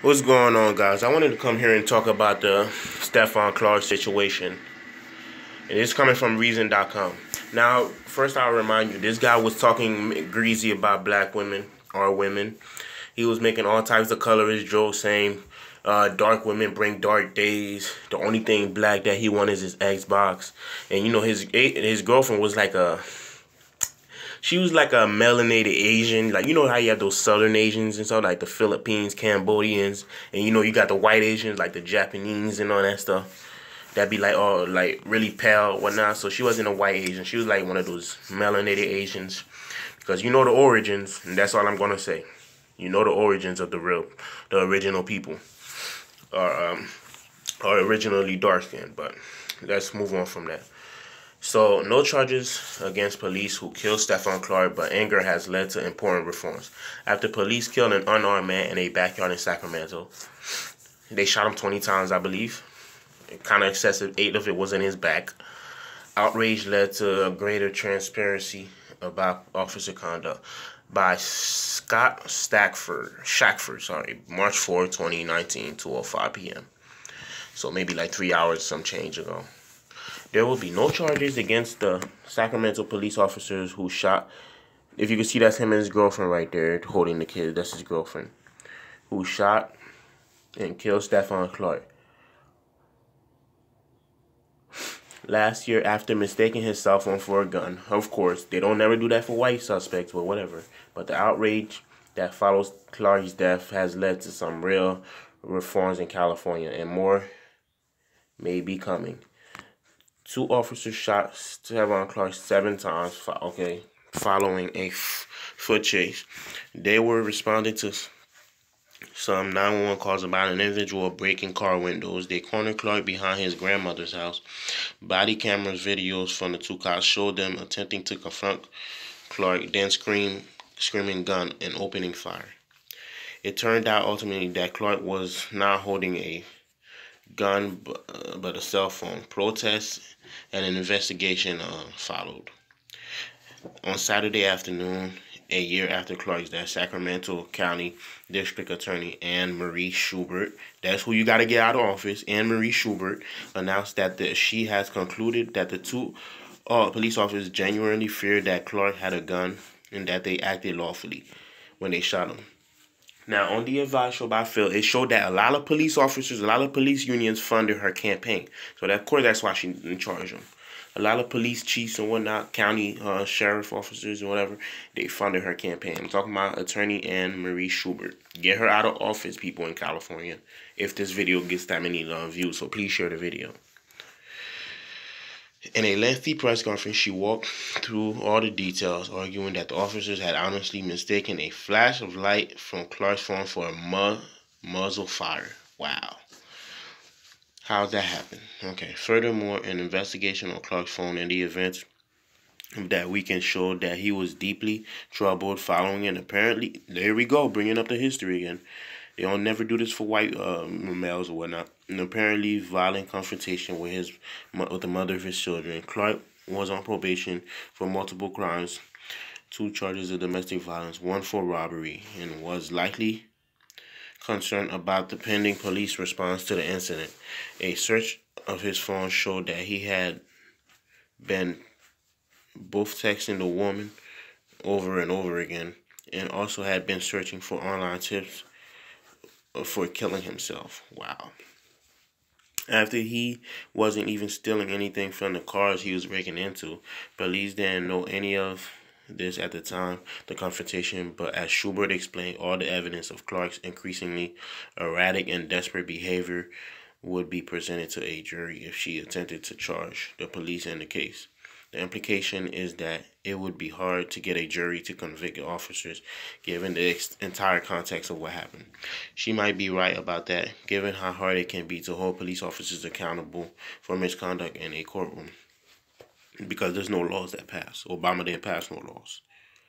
What's going on, guys? I wanted to come here and talk about the Stephon Clark situation. And it's coming from Reason.com. Now, first I'll remind you, this guy was talking greasy about black women or women. He was making all types of colorist jokes saying dark women bring dark days. The only thing black that he wanted is his Xbox. And you know, his girlfriend was like she was like a melanated Asian. Like, you know how you have those Southern Asians and stuff, like the Philippines, Cambodians, and you know you got the white Asians, like the Japanese and all that stuff. That'd be like, oh, like really pale, whatnot. So she wasn't a white Asian. She was like one of those melanated Asians. Because you know the origins, and that's all I'm gonna say. You know the origins of the original people are originally dark skinned. But let's move on from that. So, no charges against police who killed Stephon Clark, but anger has led to important reforms. After police killed an unarmed man in a backyard in Sacramento, they shot him 20 times, I believe. Kind of excessive. 8 of it was in his back. Outrage led to a greater transparency about officer conduct by Scott Shackford, March 4, 2019, 2:05 p.m. So maybe like 3 hours, some change ago. There will be no charges against the Sacramento police officers who shot. If you can see, that's him and his girlfriend right there holding the kid. That's his girlfriend. Who shot and killed Stephon Clark last year after mistaking his cell phone for a gun. Of course, they don't never do that for white suspects, but whatever. But the outrage that follows Clark's death has led to some real reforms in California, and more may be coming. 2 officers shot Stephon Clark 7 times, following a foot chase. They were responding to some 911 calls about an individual breaking car windows. They cornered Clark behind his grandmother's house. Body cameras videos from the 2 cops showed them attempting to confront Clark, then screaming gun and opening fire. It turned out ultimately that Clark was not holding a gun but a cell phone. Protests and an investigation followed. On Saturday afternoon, a year after Clark's death, Sacramento County District Attorney Anne Marie Schubert, that's who you got to get out of office, Anne Marie Schubert, announced that she has concluded that the 2 police officers genuinely feared that Clark had a gun and that they acted lawfully when they shot him. Now, on the Advice Show by Phil, it showed that a lot of police officers, a lot of police unions funded her campaign. So, of course, that's why she's in charge of them. A lot of police chiefs and whatnot, county sheriff officers and whatever, they funded her campaign. I'm talking about Attorney Anne Marie Schubert. Get her out of office, people in California, if this video gets that many views. So, please share the video. In a lengthy press conference, she walked through all the details, arguing that the officers had honestly mistaken a flash of light from Clark's phone for a muzzle fire. Wow. How'd that happen? Okay. Furthermore, an investigation on Clark's phone and the events of that weekend showed that he was deeply troubled following an apparently, there we go, bringing up the history again. They don't never do this for white males or whatnot. An apparently violent confrontation with the mother of his children. Clark was on probation for multiple crimes, 2 charges of domestic violence, 1 for robbery, and was likely concerned about the pending police response to the incident. A search of his phone showed that he had been both texting the woman over and over again, and also had been searching for online tips for killing himself. Wow. After he wasn't even stealing anything from the cars he was breaking into, police didn't know any of this at the time the confrontation, but as Schubert explained, all the evidence of Clark's increasingly erratic and desperate behavior would be presented to a jury if she attempted to charge the police in the case. The implication is that it would be hard to get a jury to convict officers given the entire context of what happened. She might be right about that, given how hard it can be to hold police officers accountable for misconduct in a courtroom, because there's no laws that pass. Obama didn't pass no laws.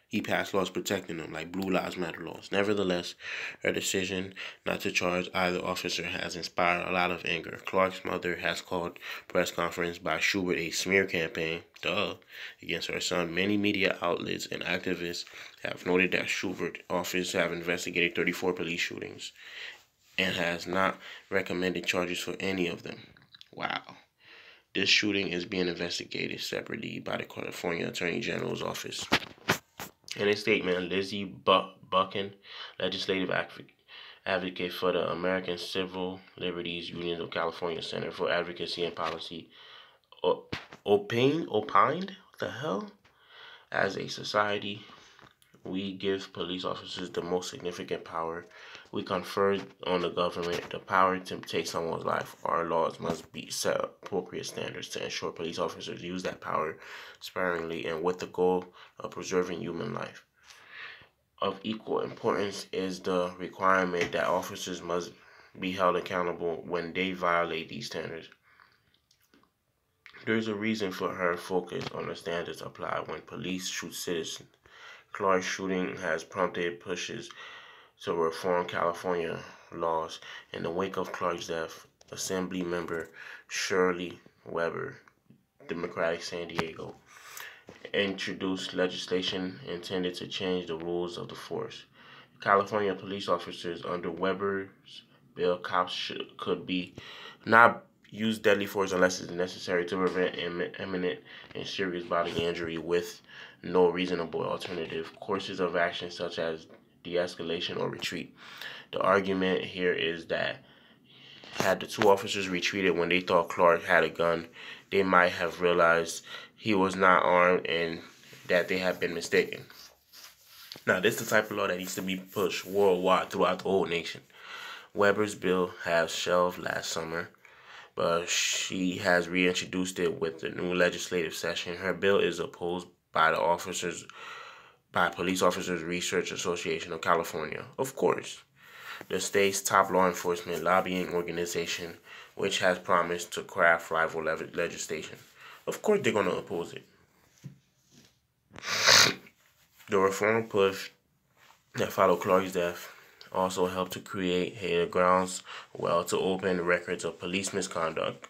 He passed laws protecting them, like Blue Lives Matter laws. Nevertheless, her decision not to charge either officer has inspired a lot of anger. Clark's mother has called press conference by Schubert a smear campaign, against her son. Many media outlets and activists have noted that Schubert's office have investigated 34 police shootings and has not recommended charges for any of them. Wow. This shooting is being investigated separately by the California Attorney General's office. In a statement, Lizzie Buchan, legislative advocate for the American Civil Liberties Union of California Center for Advocacy and Policy, opined, what the hell? As a society, we give police officers the most significant power. We confer on the government the power to take someone's life. Our laws must be set appropriate standards to ensure police officers use that power sparingly and with the goal of preserving human life. Of equal importance is the requirement that officers must be held accountable when they violate these standards. There is a reason for her focus on the standards applied when police shoot citizens. Clark's shooting has prompted pushes to reform California laws. In the wake of Clark's death, Assembly member Shirley Weber, Democratic San Diego, introduced legislation intended to change the rules of the force. California police officers under Weber's bill, cops could be not use deadly force unless it's necessary to prevent imminent and serious bodily injury with no reasonable alternative. Courses of action such as de-escalation or retreat. The argument here is that had the two officers retreated when they thought Clark had a gun, they might have realized he was not armed and that they had been mistaken. Now, this is the type of law that needs to be pushed worldwide throughout the whole nation. Weber's bill has shelved last summer, but she has reintroduced it with the new legislative session. Her bill is opposed by Police Officers Research Association of California, of course, the state's top law enforcement lobbying organization, which has promised to craft rival legislation. Of course, they're going to oppose it. The reform push that followed Clark's death also helped to create a groundswell to open records of police misconduct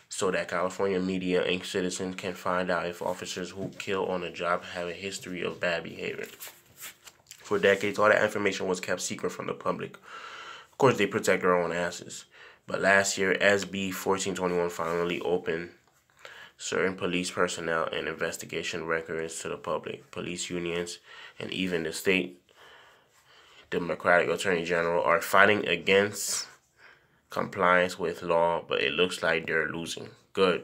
so that California media and citizens can find out if officers who kill on the job have a history of bad behavior. For decades, all that information was kept secret from the public. Of course, they protect their own asses. But last year, SB 1421 finally opened certain police personnel and investigation records to the public. Police unions and even the state Democratic Attorney General are fighting against compliance with law, but it looks like they're losing. Good.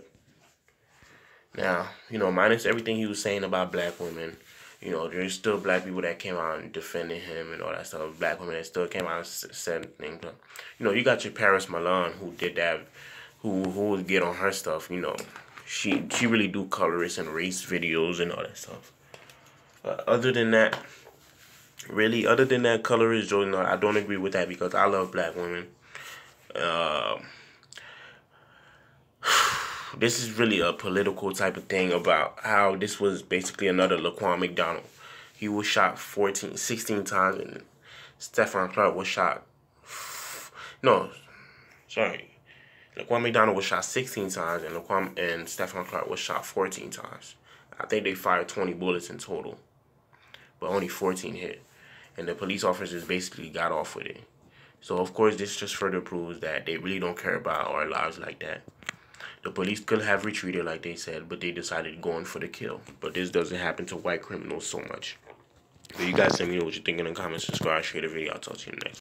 Now, minus everything he was saying about black women, there's still black people that came out and defended him and all that stuff. Black women that still came out and said things. You got your Paris Milan who did that, who would get on her stuff. She really do colorist and race videos and all that stuff. Other than that, colorist Joe, I don't agree with that because I love black women. This is really a political type of thing about how this was basically another Laquan McDonald. He was shot 16 times, and Stephon Clark was shot. Laquan McDonald was shot 16 times, and Stephon Clark was shot 14 times. I think they fired 20 bullets in total, but only 14 hit. And the police officers basically got off with it. So, of course, this just further proves that they really don't care about our lives like that. The police could have retreated, like they said, but they decided going for the kill. But this doesn't happen to white criminals so much. So you guys let me know what you think in the comments. Subscribe, share the video. I'll talk to you next.